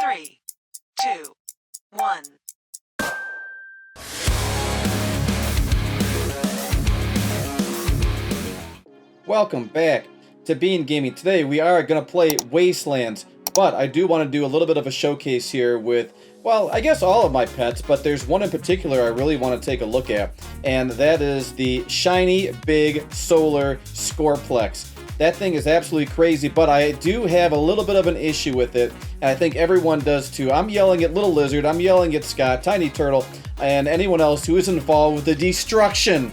3, 2, 1. Welcome back to Bean Gaming. Today we are going to play Wastelands, but I do want to do a little bit of a showcase here with, well, I guess all of my pets, but there's one in particular I really want to take a look at, and that is the shiny, big, solar Scorplex. That thing is absolutely crazy, but I do have a little bit of an issue with it, and I think everyone does too. I'm yelling at Little Lizard, I'm yelling at Scott, Tiny Turtle, and anyone else who is involved with the destruction,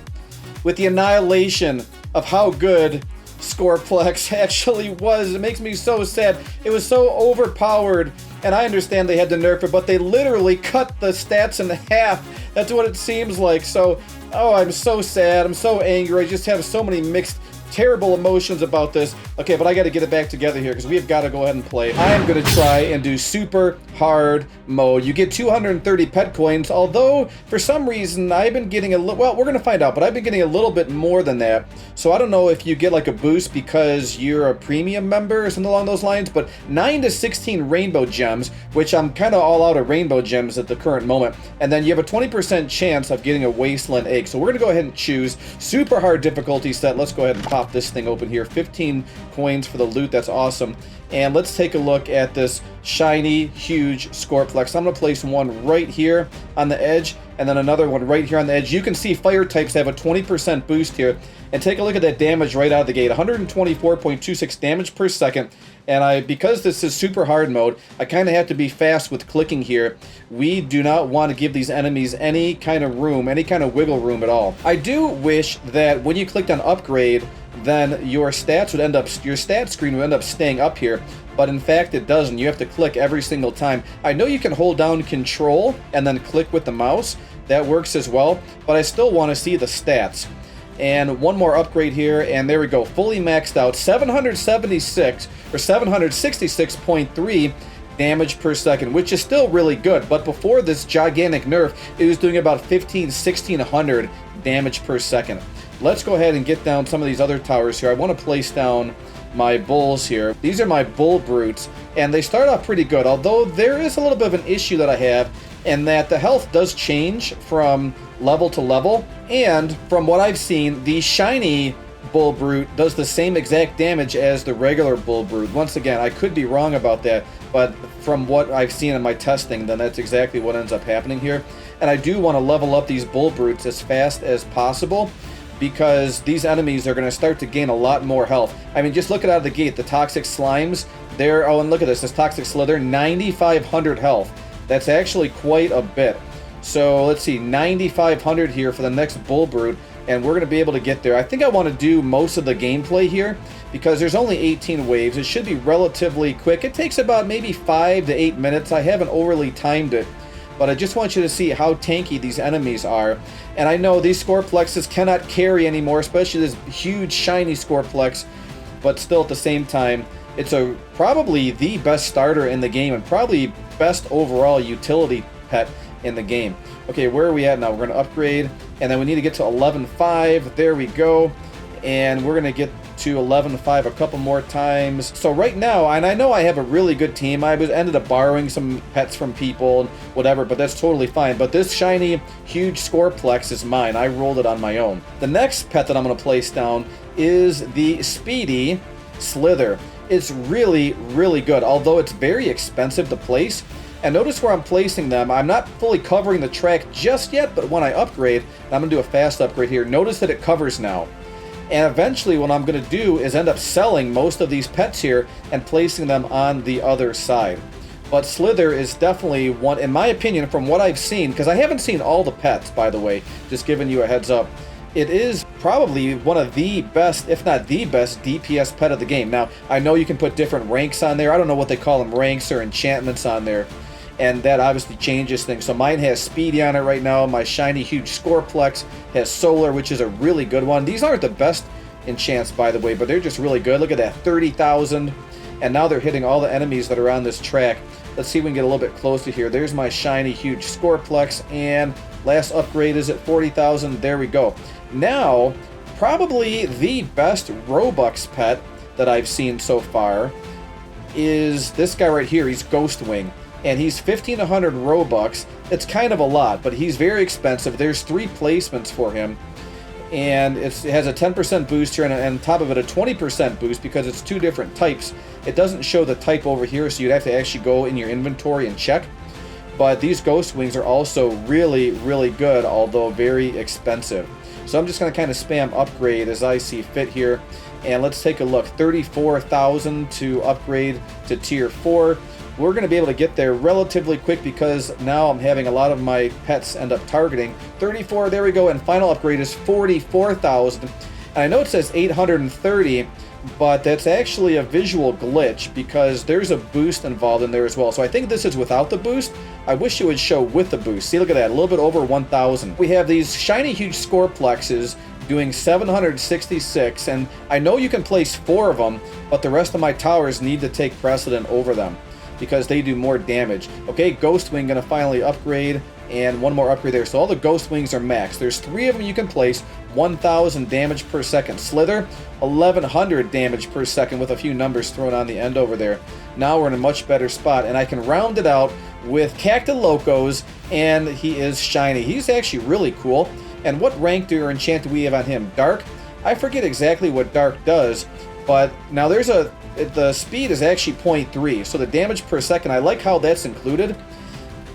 with the annihilation of how good Scorplex actually was. It makes me so sad. It was so overpowered, and I understand they had to nerf it, but they literally cut the stats in half. That's what it seems like. So, oh, I'm so sad. I'm so angry. I just have so many mixed, terrible emotions about this. Okay, but I got to get it back together here because we've got to go ahead and play. I am going to try and do super hard mode. You get 230 pet coins, although for some reason I've been getting a little, well, we're going to find out, but I've been getting a little bit more than that. So I don't know if you get like a boost because you're a premium member or something along those lines, but 9 to 16 rainbow gems, which I'm kind of all out of rainbow gems at the current moment. And then you have a 20% chance of getting a wasteland egg. So we're going to go ahead and choose super hard difficulty set. Let's go ahead and pop this thing open here. 15 coins for the loot. That's awesome. And let's take a look at this shiny, huge Scorplex. I'm going to place one right here on the edge, and then another one right here on the edge. You can see fire types have a 20% boost here. And take a look at that damage right out of the gate. 124.26 damage per second. And because this is super hard mode, I kind of have to be fast with clicking here. We do not want to give these enemies any kind of room, any kind of wiggle room at all. I do wish that when you clicked on upgrade, then your stats would end up, your stat screen would end up staying up here, but in fact it doesn't. You have to click every single time. I know you can hold down control and then click with the mouse. That works as well, but I still want to see the stats. And one more upgrade here, and there we go, fully maxed out, 776 or 766.3 damage per second, which is still really good. But before this gigantic nerf, it was doing about 1600 damage per second. Let's go ahead and get down some of these other towers here. I want to place down my bulls here. These are my bull brutes, and they start off pretty good, although there is a little bit of an issue that I have, and that the health does change from level to level. And from what I've seen, the shiny bull brute does the same exact damage as the regular bull brute. Once again, I could be wrong about that, but from what I've seen in my testing, then that's exactly what ends up happening here. And I do want to level up these bull brutes as fast as possible, because these enemies are going to start to gain a lot more health. I mean, just look at out of the gate, the toxic slimes, they're, oh, and look at this toxic slither, 9,500 health. That's actually quite a bit. So let's see, 9,500 here for the next bull brute, and we're going to be able to get there. I think I want to do most of the gameplay here, because there's only 18 waves. It should be relatively quick. It takes about maybe 5 to 8 minutes. I haven't overly timed it, but I just want you to see how tanky these enemies are. And I know these Scorplexes cannot carry anymore, especially this huge shiny Scorplex, but still at the same time, it's probably the best starter in the game and probably best overall utility pet in the game. Okay, where are we at now? We're going to upgrade, and then we need to get to 11.5. There we go. And we're going to get to 11.5 a couple more times. So right now, and I know I have a really good team. I ended up borrowing some pets from people and whatever, but that's totally fine. But this shiny, huge Scorplex is mine. I rolled it on my own. The next pet that I'm going to place down is the Speedy Slither. It's really, really good, although it's very expensive to place. And notice where I'm placing them. I'm not fully covering the track just yet, but when I upgrade, I'm going to do a fast upgrade here. Notice that it covers now. And eventually what I'm going to do is end up selling most of these pets here and placing them on the other side. But Slither is definitely one, in my opinion, from what I've seen, because I haven't seen all the pets, by the way, just giving you a heads up. It is probably one of the best, if not the best, DPS pet of the game. Now, I know you can put different ranks on there. I don't know what they call them, ranks or enchantments on there. And that obviously changes things. So mine has Speedy on it right now. My shiny, huge Scorplex has Solar, which is a really good one. These aren't the best enchants, by the way, but they're just really good. Look at that, 30,000. And now they're hitting all the enemies that are on this track. Let's see if we can get a little bit closer here. There's my shiny, huge Scorplex. And last upgrade is at 40,000. There we go. Now, probably the best Robux pet that I've seen so far is this guy right here. He's Ghostwing. and he's 1,500 Robux. It's kind of a lot, but he's very expensive. There's 3 placements for him, and it has a 10% boost here, and on top of it a 20% boost because it's 2 different types. It doesn't show the type over here, so you'd have to actually go in your inventory and check. But these Ghost Wings are also really, really good, although very expensive. So I'm just going to kind of spam upgrade as I see fit here. And let's take a look. 34,000 to upgrade to tier 4. We're going to be able to get there relatively quick because now I'm having a lot of my pets end up targeting. 34, there we go, and final upgrade is 44,000. And I know it says 830, but that's actually a visual glitch because there's a boost involved in there as well. So I think this is without the boost. I wish it would show with the boost. See, look at that, a little bit over 1,000. We have these shiny huge Scorplexes doing 766, and I know you can place 4 of them, but the rest of my towers need to take precedent over them because they do more damage. Okay, Ghost Wing gonna finally upgrade, and one more upgrade there. So all the Ghost Wings are maxed. There's 3 of them you can place, 1,000 damage per second. Slither, 1,100 damage per second with a few numbers thrown on the end over there. Now we're in a much better spot, and I can round it out with Cacti Locos, and he is shiny. He's actually really cool. And what rank or enchant do we have on him? Dark? I forget exactly what Dark does, but now the speed is actually 0.3, so the damage per second, I like how that's included.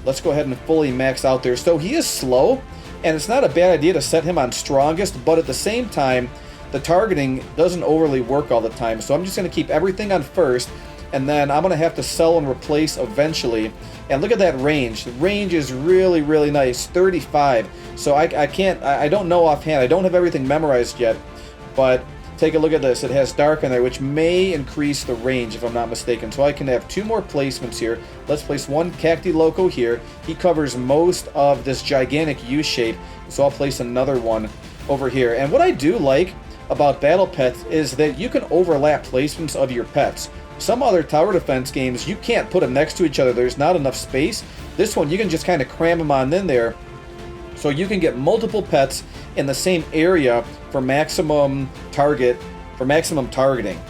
Let's go ahead and fully max out there. So he is slow, and it's not a bad idea to set him on strongest, but at the same time, the targeting doesn't overly work all the time. So I'm just going to keep everything on first, and then I'm going to have to sell and replace eventually. And look at that range. The range is really, really nice, 35. So I don't know offhand. I don't have everything memorized yet, but take a look at this. It has Dark in there, which may increase the range if I'm not mistaken. So I can have 2 more placements here. Let's place 1 Cacti Loco here. He covers most of this gigantic U shape, so I'll place another one over here. And what I do like about Battle Pets is that you can overlap placements of your pets. Some other tower defense games, you can't put them next to each other. There's not enough space. This one, you can just kind of cram them on in there, so you can get multiple pets in the same area for maximum targeting.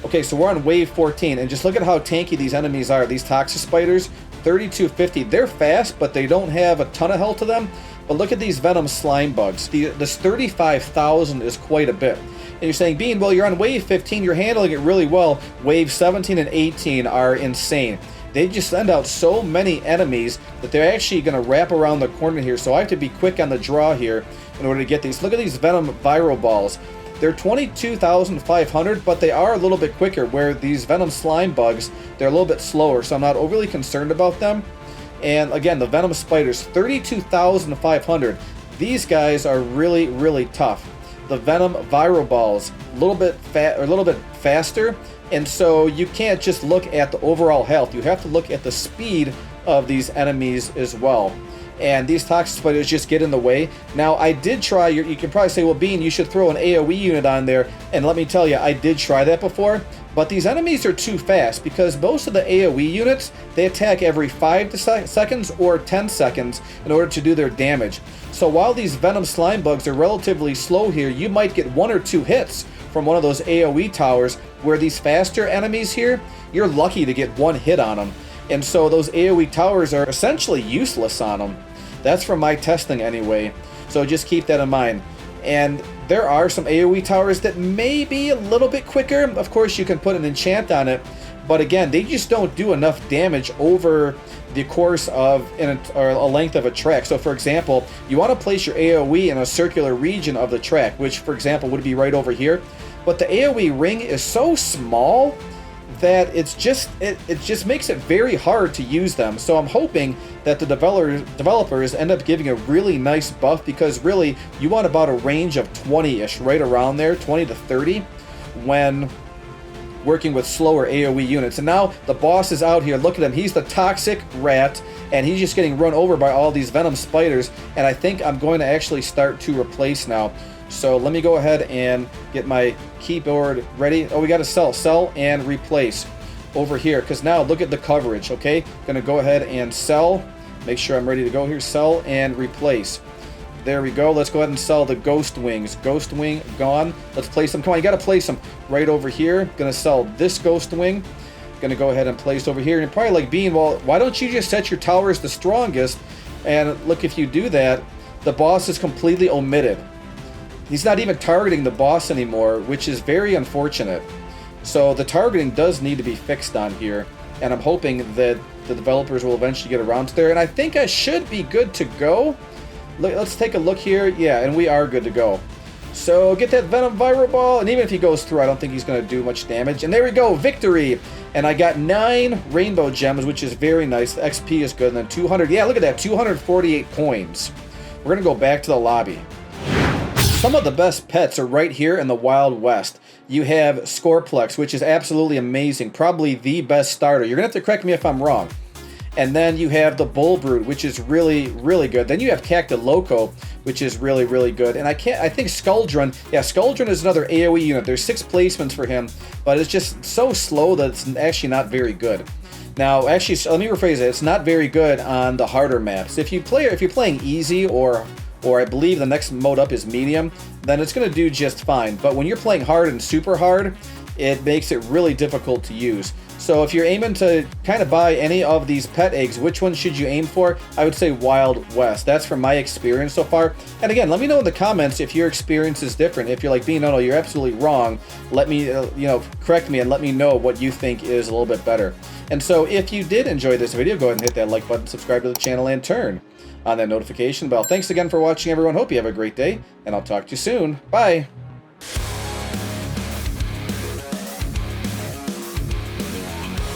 Okay, so we're on wave 14, and just look at how tanky these enemies are. These toxic spiders, 3250. They're fast, but they don't have a ton of health to them. But look at these venom slime bugs. This 35,000 is quite a bit. And you're saying, Bean, well, you're on wave 15, you're handling it really well. Wave 17 and 18 are insane. They just send out so many enemies that they're actually going to wrap around the corner here. So I have to be quick on the draw here in order to get these. Look at these venom viral balls. They're 22,500, but they are a little bit quicker, where these venom slime bugs, they're a little bit slower, so I'm not overly concerned about them. And again, the venom spiders, 32,500. These guys are really, really tough. The venom viral balls, a little bit faster, and so you can't just look at the overall health. You have to look at the speed of these enemies as well. And these toxic spiders just get in the way. Now, I did try, you can probably say, well, Bean, you should throw an AoE unit on there. And let me tell you, I did try that before. But these enemies are too fast because most of the AoE units, they attack every 5 seconds or 10 seconds in order to do their damage. So while these venom slime bugs are relatively slow here, you might get 1 or 2 hits from one of those AoE towers, where these faster enemies here, you're lucky to get 1 hit on them. And so those AoE towers are essentially useless on them. That's from my testing anyway, so just keep that in mind. And there are some AoE towers that may be a little bit quicker. Of course, you can put an enchant on it, but again, they just don't do enough damage over the course of a length of a track. So for example, you want to place your AoE in a circular region of the track, which for example would be right over here, but the AoE ring is so small that it just makes it very hard to use them. So I'm hoping that the developers end up giving a really nice buff, because really you want about a range of 20-ish, right around there, 20 to 30, when working with slower AoE units. And now the boss is out here. Look at him. He's the toxic rat, and he's just getting run over by all these venom spiders. And I think I'm going to actually start to replace now. So let me go ahead and get my keyboard ready. Oh, we got to sell and replace over here, because now look at the coverage. Okay, gonna go ahead and sell. Make sure I'm ready to go here. Sell and replace. There we go. Let's go ahead and sell the Ghost Wings. Ghost Wing gone. Let's place them. Come on, you got to place them right over here. Gonna sell this Ghost Wing. Gonna go ahead and place over here. And you're probably like, Bean, well, why don't you just set your towers the strongest? And look, if you do that, the boss is completely omitted. He's not even targeting the boss anymore, which is very unfortunate. So the targeting does need to be fixed on here, and I'm hoping that the developers will eventually get around to there. And I think I should be good to go. Let's take a look here. Yeah, and we are good to go. So get that Venom Viral Ball, and even if he goes through, I don't think he's going to do much damage. And there we go, victory! And I got 9 Rainbow Gems, which is very nice. The XP is good, and then 200. Yeah, look at that, 248 coins. We're going to go back to the lobby. Some of the best pets are right here in the Wild West. You have Scorplex, which is absolutely amazing. Probably the best starter. You're going to have to correct me if I'm wrong. And then you have the Bull Brood, which is really, really good. Then you have Cacti Loco, which is really, really good. And I think Skuldrun, yeah, Skuldrun is another AoE unit. There's 6 placements for him, but it's just so slow that it's actually not very good. Now, actually, let me rephrase it. It's not very good on the harder maps. If you're playing easy or I believe the next mode up is medium, then it's going to do just fine. But when you're playing hard and super hard, it makes it really difficult to use. So if you're aiming to kind of buy any of these pet eggs, which one should you aim for? I would say Wild West. That's from my experience so far. And again, let me know in the comments if your experience is different. If you're like, Bean, no, you're absolutely wrong. Let me, correct me and let me know what you think is a little bit better. And so if you did enjoy this video, go ahead and hit that like button, subscribe to the channel, and turn on that notification bell. Thanks again for watching, everyone. Hope you have a great day, and I'll talk to you soon. Bye.